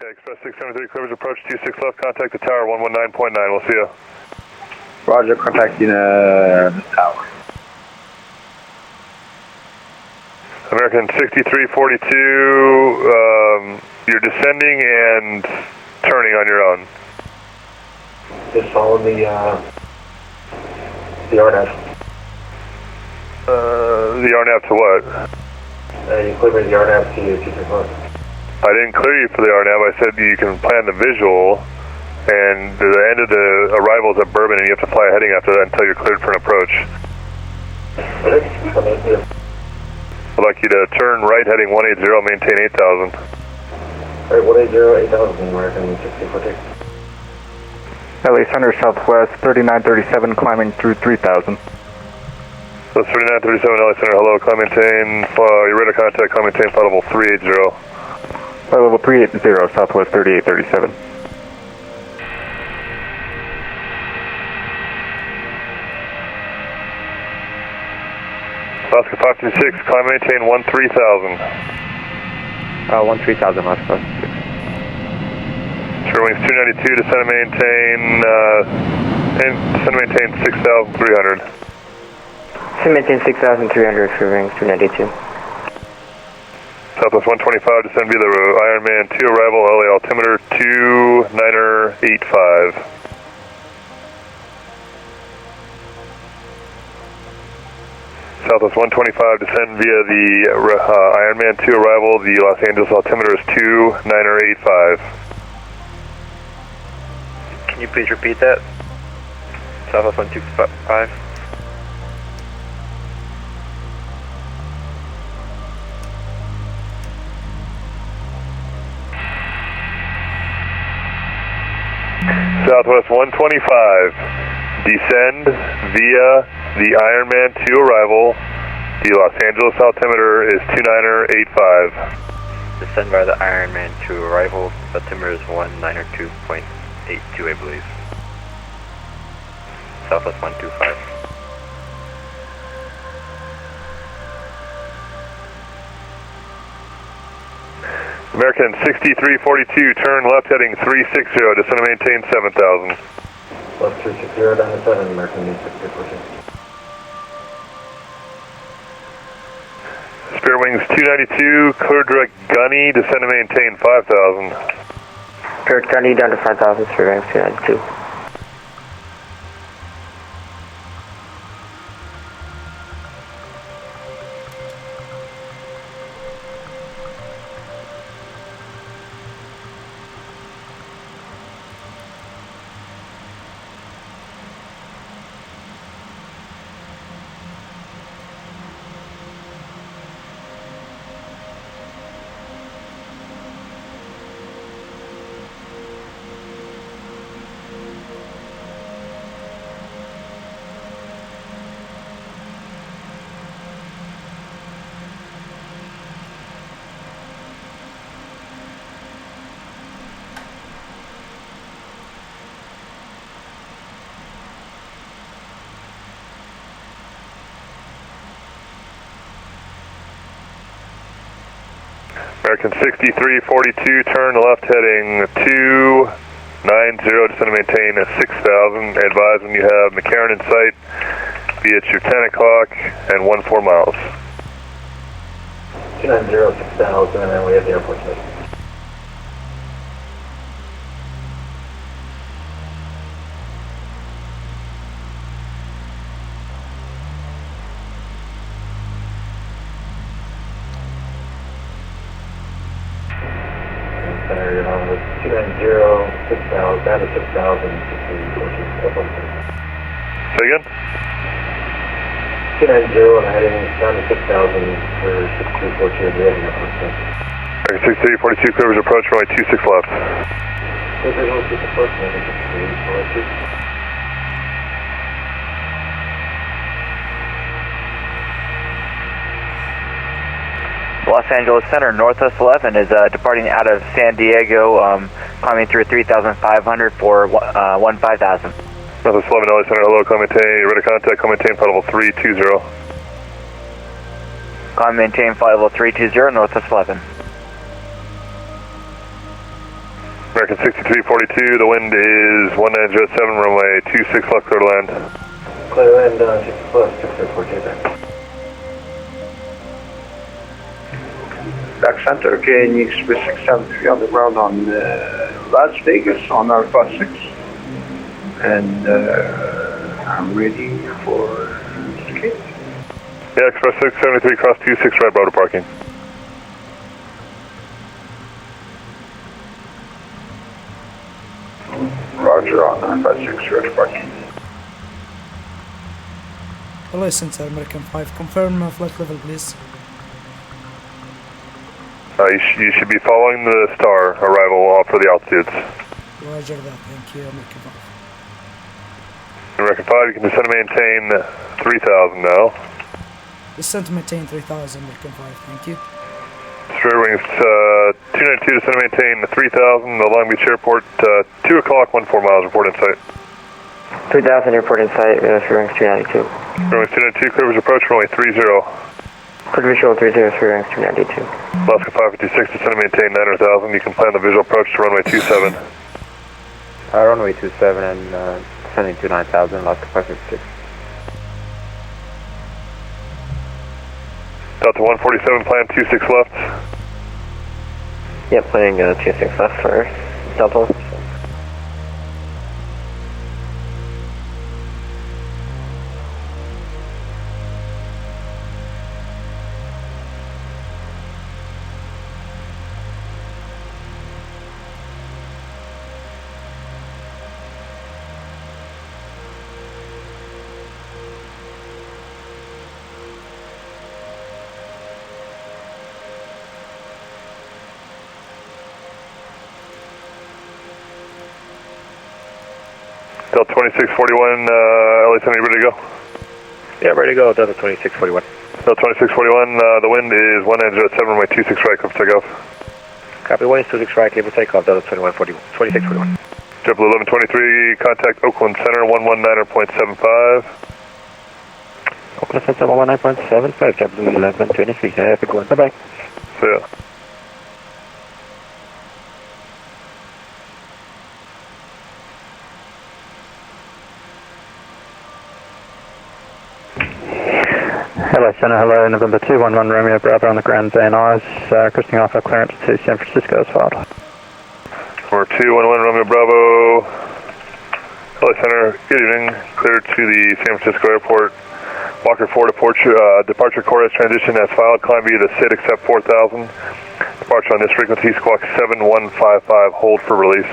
Okay, Express 673, clearance approach 26 left, contact the tower 119.9, we'll see you. Roger, contacting the tower. American 6342, you're descending and turning on your own. Just follow the RNAV. The RNAV to what? You clear me the RNAV to 26 left. I didn't clear you for the RNAV, I said you can plan the visual, and the end of the arrival is at Bourbon, and you have to fly a heading after that until you're cleared for an approach. I'd like you to turn right heading 180, maintain 8,000. Alright, 180, 8,000, American 6042. LA Center Southwest 3937, climbing through 3000. So 3937 LA Center, hello, climb maintain, you're ready to contact, climb maintain, flight level 380. Flight level 380, Southwest 3837. Alaska 526, climb maintain 13,000. 13,000, Alaska 526. Sure wings 292, descend and maintain 6,300. Descend maintain 6,300 for wings 292. Southwest 125, descend via the Ironman 2 arrival, LA altimeter 2985. Southwest 125, descend via the Ironman 2 arrival, the Los Angeles altimeter is 2985. Can you please repeat that? Southwest 125. Southwest 125, descend via the Ironman 2 arrival, the Los Angeles altimeter is 2985. Descend by the Ironman 2 arrival, altimeter is 192.82, I believe. Southwest 125. American 6342, turn left heading 360, descend and maintain 7,000. Left 360 down to 7, American 6342. Spirit wings 292, clear direct gunny, descend and maintain 5,000. Direct gunny down to 5,000 for wings 292. American 6342, turn left heading 290, descend and maintain 6,000. Advise when you have McCarran in sight, be at your 10 o'clock and 14 miles. 290, 6,000, and then we have the airport station. Center, 290, 6,000, down to 6,000, 6342. Say again? 290 and heading down to 6,000 for 6342, we have the airport station. American 6342, clear approach, runway 26 left. Visual 26 left, American 6342. Los Angeles Center, Northwest 11 is departing out of San Diego, climbing through 3,500 for 15,000. Northwest 11 LA Center, hello, climb maintain, you're ready to contact, climb maintain, flight level 320. Climb maintain flight level 320, Northwest 11. American 6342, the wind is 1907, runway 26 left, clear to land. Clear to land, 6 plus, 6342 back. Back center, KNX with 673 on the ground on Las Vegas on our bus 6. And I'm ready for escape. Yeah, Express 673, cross 26 right, Bravo to parking. Roger on 956, ready for parking. Hello, Center, American 5. Confirm flight level, please. You should be following the star arrival for the altitudes. Roger that, thank you, American 5. American 5, you can descend and maintain 3000 now. Descent to maintain 3000, American 5, thank you. Straight wings 292, descend and maintain 3000, the Long Beach Airport, 2 o'clock, 14 miles, report in sight. 3000, report in sight, straight wings 292. Straight wings 292, clear approach, runway 30. Clear visual 30, straight wings 292. Alaska 556, descend and maintain 900,000, you can plan the visual approach to runway 27. Runway 27 and descending to 9000, Alaska 556. Delta 147, plan 26 left. Yep, planning 26 left for Delta. Delta 2641, LA Center, you ready to go? Yeah, ready to go, Delta 2641. Delta 2641, the wind is 1907, runway 26 right, clear for takeoff. Copy, 126 right, cable takeoff, Delta 2641. JetBlue 1123, contact Oakland Center 119.75. Oakland Center 119.75, JetBlue 1123, have a good one, bye-bye. See ya. Hello, Center. Hello, November 211 Romeo Bravo on the Grand Van Nuys, requesting off our clearance to San Francisco as filed. Number 211 Romeo Bravo. Hello, Center. Good evening. Cleared to the San Francisco Airport. Walker 4 departure chorus transition as filed. Climb via the SID accept 4000. Departure on this frequency, squawk 7155. Hold for release.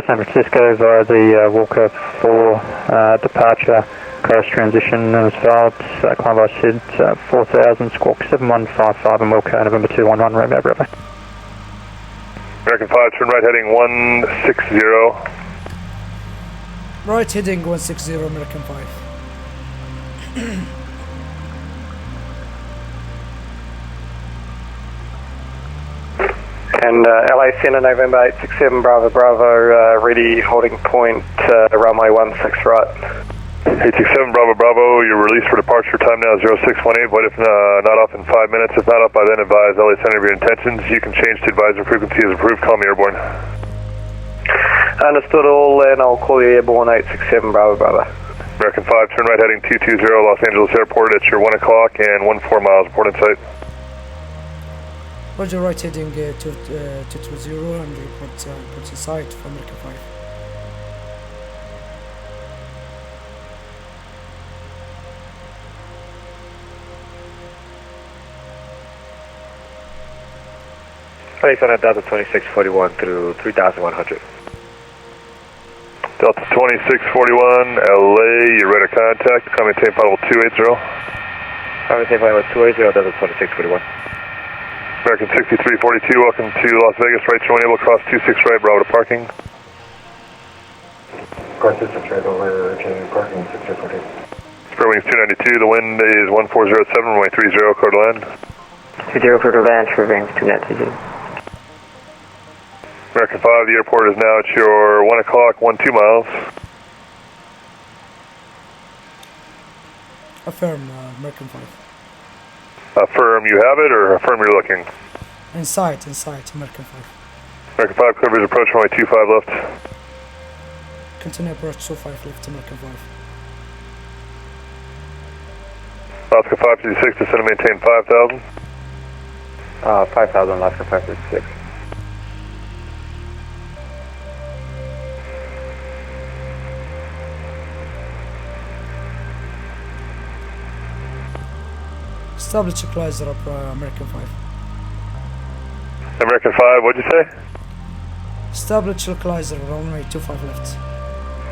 San Francisco via the Walker 4 departure chorus transition as filed. Climb by SID 4000, squawk 7155 and Wilco, November 211 Romeo Bravo. American 5, turn right heading 160. Right heading 160, American 5. And LA Center, November 867, Bravo Bravo, ready, holding point, runway 16 right. 867 Bravo Bravo, you're released for departure. Time now is 0618. What if not off in 5 minutes? If not up by then, advise LA Center of your intentions. You can change to advisor frequency as approved. Call me airborne. Understood all, and I'll call you airborne 867, Bravo Bravo. American 5, turn right heading 220 Los Angeles Airport at your 1 o'clock and 14 miles. Report in sight. Roger, right heading 220 and report in sight for American 5. Place on Delta 2641 through 3100. Delta 2641, LA, you're ready to contact. Coming maintain final 280. Maintain final 280, Delta 2641. American 6342, welcome to Las Vegas. Right, you're unable to cross 26 right, Bravo to parking. Cross 26 right over to parking 6342. Square wings 292, the wind is 1407, runway 30, clear to land. 20 clear to land, short wings 292. American 5, the airport is now at your 1 o'clock, 12 miles. Affirm, American 5. Affirm you have it, or affirm you're looking? Inside, American 5. American 5, clear bridge approach runway 25 left. Continue approach 25 left, American 5. Alaska 556, descend and maintain 5,000. 5,000, Alaska 556. Establish equalizer up American 5. American 5, what'd you say? Establish equalizer runway 25 left.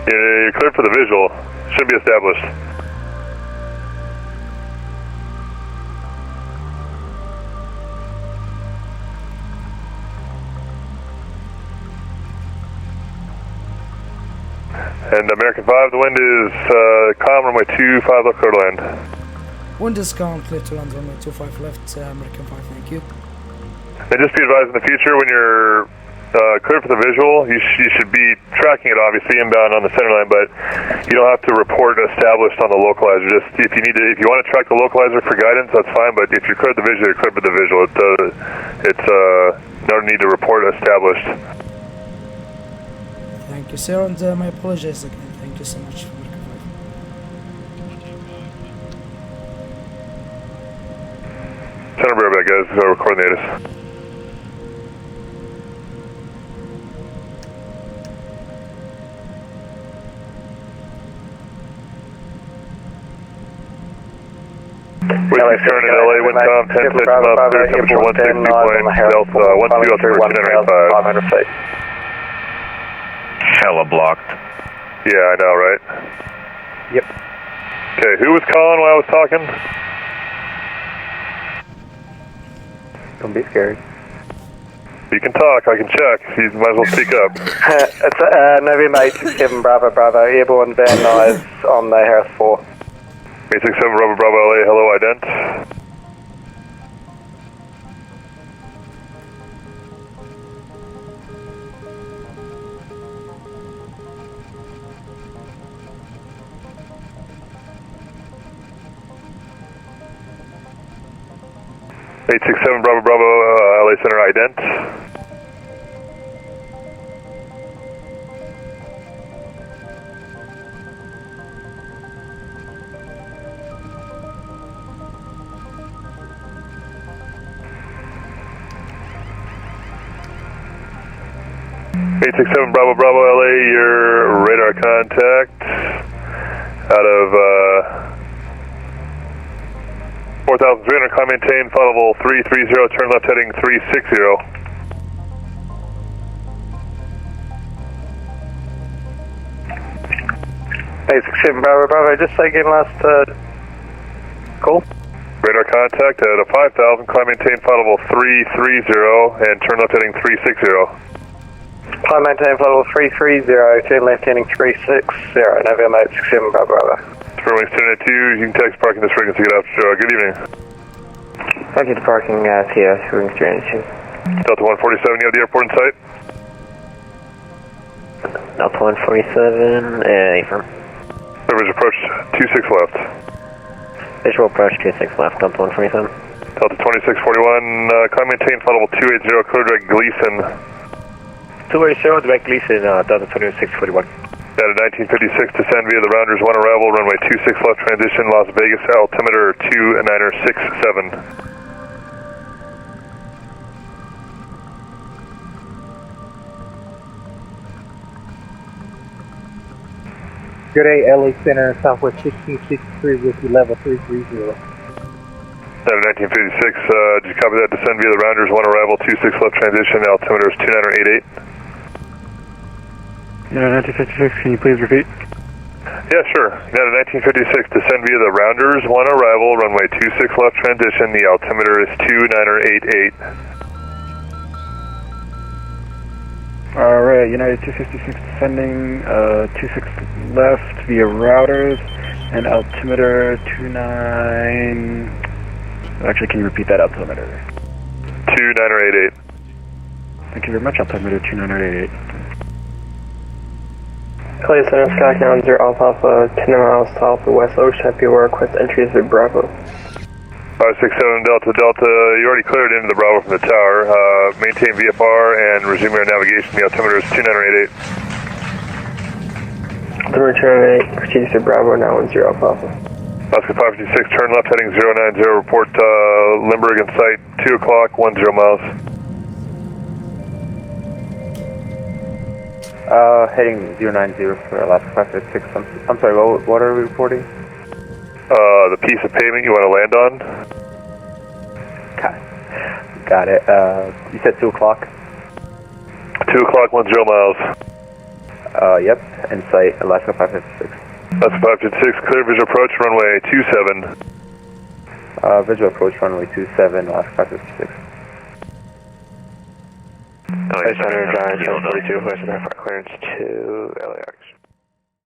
You're cleared for the visual. Should be established. And American 5, the wind is calm, runway 25 left, clear to land. Wind is calm, clear to land, runway 25 left, American 5, thank you. And just be advised in the future, when you're cleared for the visual, you should be tracking it obviously inbound on the center line, but you don't have to report established on the localizer. Just if you want to track the localizer for guidance, that's fine. But if you're cleared the visual, you're cleared for the visual. It's no need to report established. Thank you, sir, and my apologies again. Thank you so much. Center back, guys. Recording the ATIS. Whiskey turn in LA, wind calm, 10 pitch knots, clear temperature 160 point, delta 12 approach 1095. feet. Hella blocked. Yeah, I know, right? Yep. Okay, who was calling while I was talking? Don't be scared. You can talk, I can check. You might as well speak up. It's November 867 Bravo Bravo, airborne Van Nuys on the Harris 4. 867 Bravo Bravo LA, hello, ident. .867 Bravo Bravo LA Center, ident. .867 Bravo Bravo LA, your radar contact out of 4,300, climb maintain, flight level 330, turn left heading 360. .867 Bravo Bravo, just say again last call. Radar contact at a 5,000, climb maintain, flight level 330, and turn left heading 360. Climb maintain flight level 330, turn left heading 360, November 867 Bravo Bravo. Wings 10 at 2, you can text parking this frequency, good after, good evening. Thank you to parking TS, Wings 3 at 2. Delta 147, you have the airport in sight? Delta 147, affirm. Rivers approach 26 left. Visual approach 26 left, Delta 147. Delta 2641, climb maintain, flight level 280, code direct Gleason. 280, direct Gleason, Delta 2641. At a 1956, descend via the Rounders 1 arrival, runway 26 left transition, Las Vegas, altimeter 2967. Good day, LA Center, Southwest 1663, Whiskey level 330. At a 1956, did you copy that? Descend via the Rounders 1 arrival, 26 left transition, altimeter is 2988. Yeah, 1956, can you please repeat? Yeah, sure. At a 1956, descend via the Rounders 1 arrival, runway 26 left transition, the altimeter is 2988. Alright, United 256 descending, 26 left via routers, and altimeter 29... Actually, can you repeat that altimeter? 2988. Thank you very much, altimeter 2988. LA Center, Sky Ground 0 Alpha, 10 miles south of West Ocean, be aware request entry is at Bravo. 567 Delta Delta, you already cleared into the Bravo from the tower. Maintain VFR and resume air navigation. The altimeter is 2988. Altimeter 2988, proceed to Bravo 910 Alpha. Oscar 556, turn left heading 090, report Limburg in sight, 2 o'clock, 10 miles. Heading 090 for Alaska 556. I'm sorry, what are we reporting? The piece of pavement you want to land on? Got it. You said 2 o'clock? 2 o'clock, 10 miles. Yep, in sight, Alaska 556. Alaska 556, clear visual approach, runway 27. Visual approach, runway 27, Alaska 556. Center, Giant 42, Western Air Clearance to LAX.